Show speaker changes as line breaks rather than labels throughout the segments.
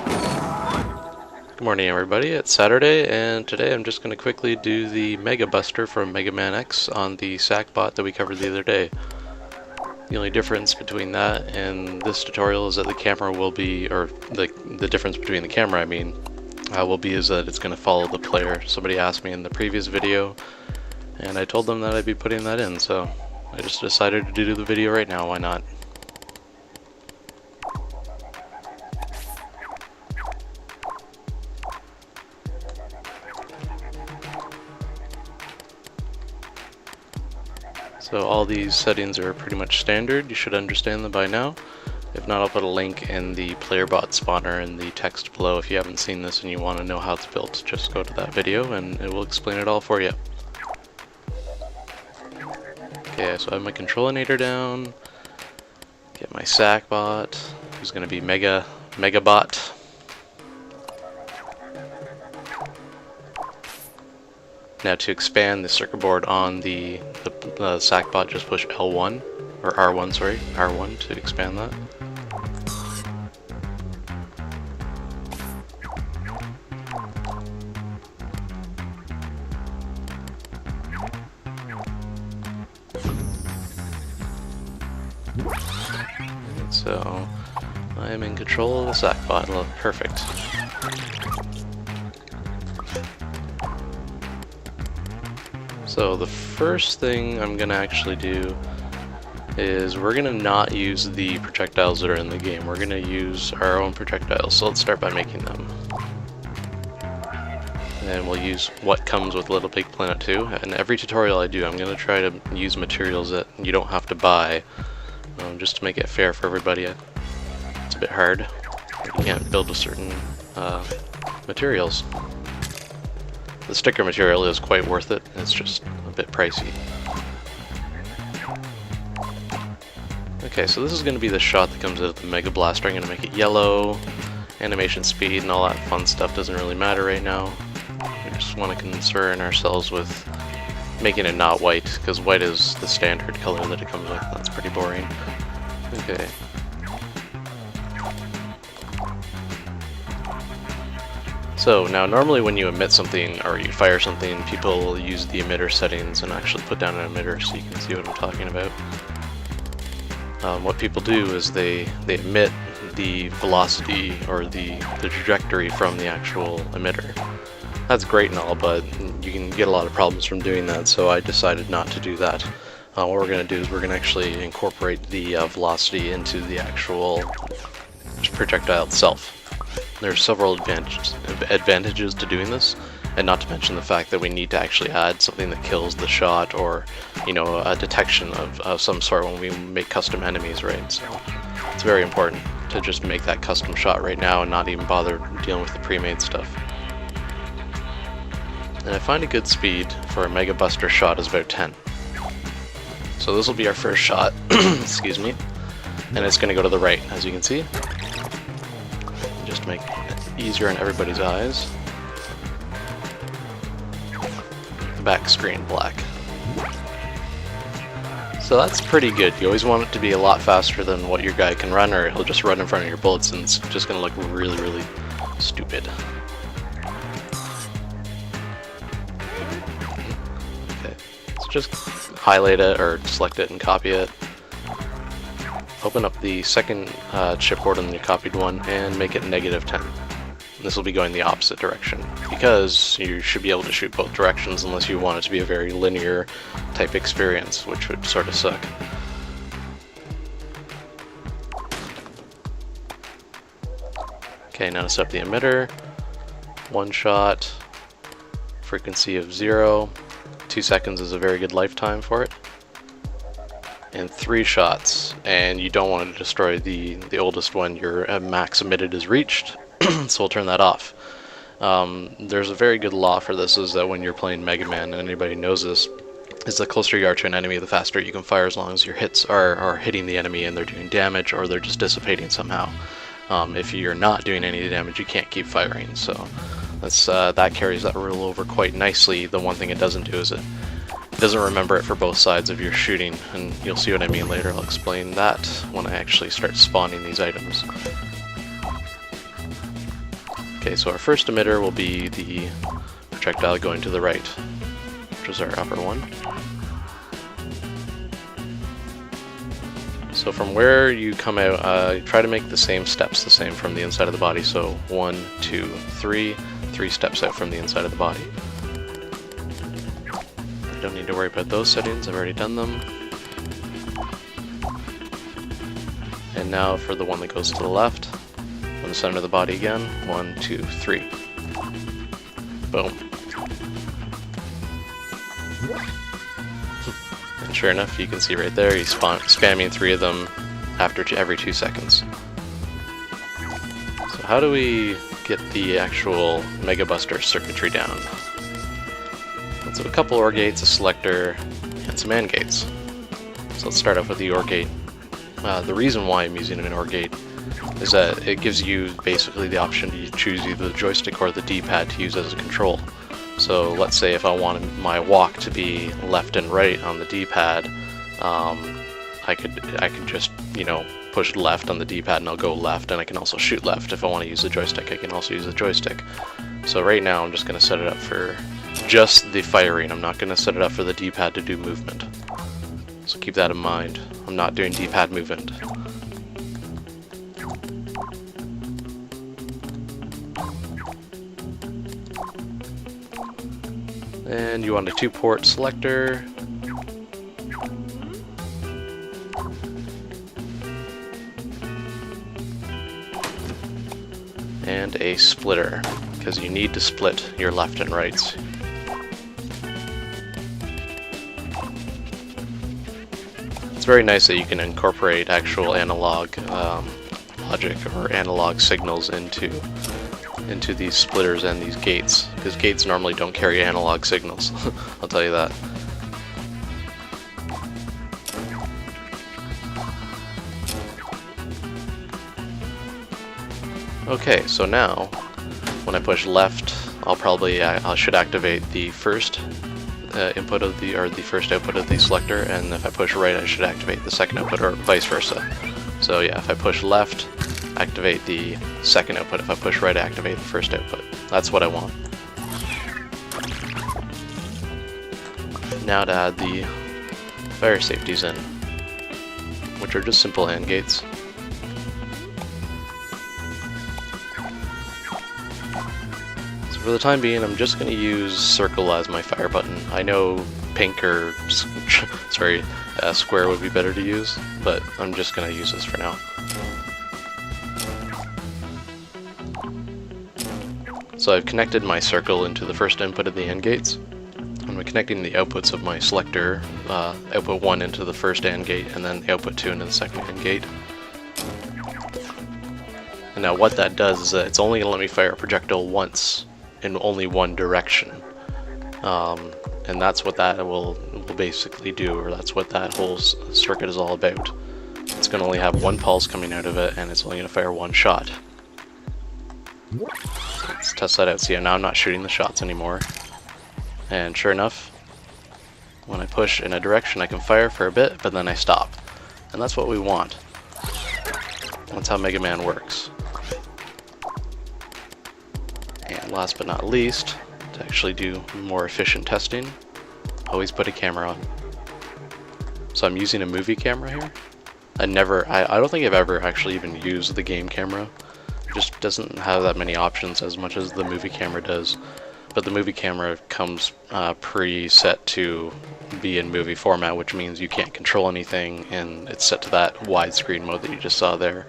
Good morning everybody, it's Saturday and today I'm just going to quickly do the Mega Buster from Mega Man X on the SAC bot that we covered the other day. The only difference between that and this tutorial is that the camera will be, or the difference between the camera I mean, will be is that it's going to follow the player. Somebody asked me in the previous video and I told them that I'd be putting that in, so I just decided to do the video right now, why not? So all these settings are pretty much standard, you should understand them by now. If not, I'll put a link in the playerbot spawner in the text below. If you haven't seen this and you want to know how it's built, just go to that video and it will explain it all for you. Okay, so I have my controlinator down, get my SAC bot, who's going to be Megabot. Now to expand the circuit board on the SAC bot, just push L1, or R1, sorry, R1 to expand that. So I am in control of the SAC bot, perfect. So the first thing I'm going to actually do is we're going to not use the projectiles that are in the game. We're going to use our own projectiles. So let's start by making them. And we'll use what comes with Little Big Planet 2. And every tutorial I do, I'm going to try to use materials that you don't have to buy, just to make it fair for everybody. It's a bit hard. You can't build with certain materials. The sticker material is quite worth it, it's just a bit pricey. Okay, so this is going to be the shot that comes out of the Mega Blaster. I'm going to make it yellow, animation speed and all that fun stuff doesn't really matter right now. We just want to concern ourselves with making it not white, because white is the standard color that it comes with. That's pretty boring. Okay. So now normally when you emit something or you fire something, people will use the emitter settings and actually put down an emitter so you can see what I'm talking about. What people do is they emit the velocity or the trajectory from the actual emitter. That's great and all, but you can get a lot of problems from doing that, so I decided not to do that. What we're going to do is we're going to actually incorporate the velocity into the actual projectile itself. There's several advantages to doing this, and not to mention the fact that we need to actually add something that kills the shot, or a detection of some sort when we make custom enemies, right? So it's very important to just make that custom shot right now and not even bother dealing with the pre-made stuff. And I find a good speed for a Mega Buster shot is about 10. So this will be our first shot, excuse me, and it's going to go to the right, as you can see. Just to make it easier on everybody's eyes. The back screen black. So that's pretty good. You always want it to be a lot faster than what your guy can run, or he'll just run in front of your bullets and it's just going to look really, really stupid. Okay, so just highlight it or select it and copy it. Open up the second chipboard on the copied one and make it -10. This will be going the opposite direction, because you should be able to shoot both directions unless you want it to be a very linear type experience, which would sort of suck. Okay, now to set up the emitter. One shot, frequency of 0. 2 seconds is a very good lifetime for it. And 3 shots, and you don't want to destroy the oldest one. Your max emitted is reached, so we'll turn that off. There's a very good law for this, is that when you're playing Mega Man, and anybody knows this, is the closer you are to an enemy, the faster you can fire, as long as your hits are hitting the enemy and they're doing damage or they're just dissipating somehow. If you're not doing any damage, you can't keep firing, so that carries that rule over quite nicely. The one thing it doesn't do is it doesn't remember it for both sides of your shooting, and you'll see what I mean later. I'll explain that when I actually start spawning these items. Okay, so our first emitter will be the projectile going to the right, which is our upper one. So from where you come out, try to make the same steps the same from the inside of the body. So 1, 2, 3, 3 steps out from the inside of the body. I don't need to worry about those settings, I've already done them. And now for the one that goes to the left, from the center of the body again, 1, 2, 3. Boom. And sure enough, you can see right there, he's spamming 3 of them after every 2 seconds. So how do we get the actual Mega Buster circuitry down? So a couple OR gates, a selector, and some AND gates. So let's start off with the OR gate. The reason why I'm using an OR gate is that it gives you basically the option to choose either the joystick or the D-pad to use as a control. So let's say if I wanted my walk to be left and right on the D-pad, I could just, you know, push left on the D-pad and I'll go left, and I can also shoot left. If I want to use the joystick, I can also use the joystick. So right now I'm just going to set it up for just the firing. I'm not going to set it up for the D-pad to do movement. So keep that in mind. I'm not doing D-pad movement. And you want a 2-port selector. And a splitter, because you need to split your left and rights. It's very nice that you can incorporate actual analog logic or analog signals into these splitters and these gates, because gates normally don't carry analog signals. I'll tell you that. Okay, so now when I push left, I should activate the first input of the first output of the selector, and if I push right, I should activate the second output, or vice versa. So yeah, if I push left, activate the second output. If I push right, activate the first output. That's what I want. Now to add the fire safeties in, which are just simple AND gates. So for the time being, I'm just going to use circle as my fire button. I know pink or square would be better to use, but I'm just going to use this for now. So I've connected my circle into the first input of the AND gates. I'm connecting the outputs of my selector, output 1 into the first AND gate, and then output 2 into the second AND gate. And now what that does is that it's only going to let me fire a projectile once in only one direction. And that's what that will basically do, or that's what that whole circuit is all about. It's going to only have one pulse coming out of it, and it's only going to fire one shot. Let's test that out. See, now I'm not shooting the shots anymore. And sure enough, when I push in a direction, I can fire for a bit, but then I stop. And that's what we want. That's how Mega Man works. And last but not least, to actually do more efficient testing, always put a camera on. So I'm using a movie camera here. I don't think I've ever actually even used the game camera. It just doesn't have that many options as much as the movie camera does. But the movie camera comes pre-set to be in movie format, which means you can't control anything, and it's set to that widescreen mode that you just saw there.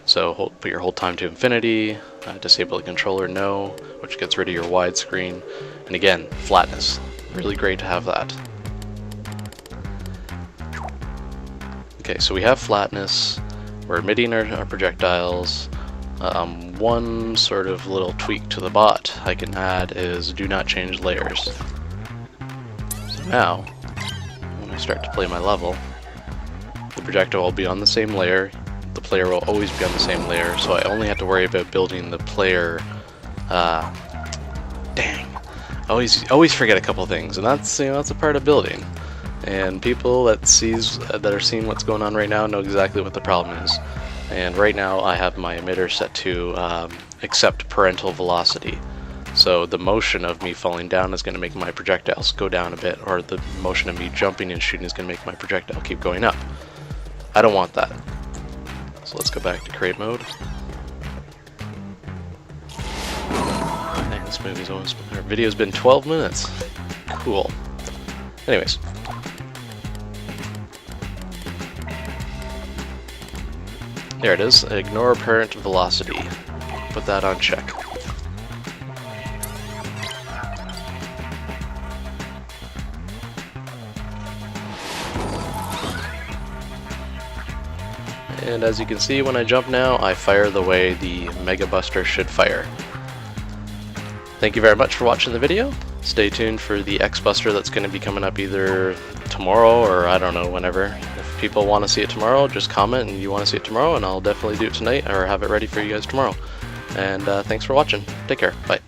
So put your hold time to infinity, disable the controller no, which gets rid of your widescreen, and again, flatness. Really great to have that. Okay, so we have flatness, we're emitting our projectiles. One sort of little tweak to the bot I can add is do not change layers. So now, when I start to play my level, the projectile will be on the same layer, the player will always be on the same layer, so I only have to worry about building the player. Dang, always forget a couple things, and that's a part of building. And people that are seeing what's going on right now know exactly what the problem is. And right now I have my emitter set to accept parental velocity. So the motion of me falling down is going to make my projectiles go down a bit, or the motion of me jumping and shooting is going to make my projectile keep going up. I don't want that. So let's go back to create mode. And this movie's almost, our video's been 12 minutes. Cool. Anyways. There it is. Ignore apparent velocity. Put that on check. And as you can see, when I jump now, I fire the way the Mega Buster should fire. Thank you very much for watching the video. Stay tuned for the X Buster that's going to be coming up either tomorrow or I don't know, whenever. If people want to see it tomorrow, just comment and you want to see it tomorrow, and I'll definitely do it tonight or have it ready for you guys tomorrow. And thanks for watching. Take care. Bye.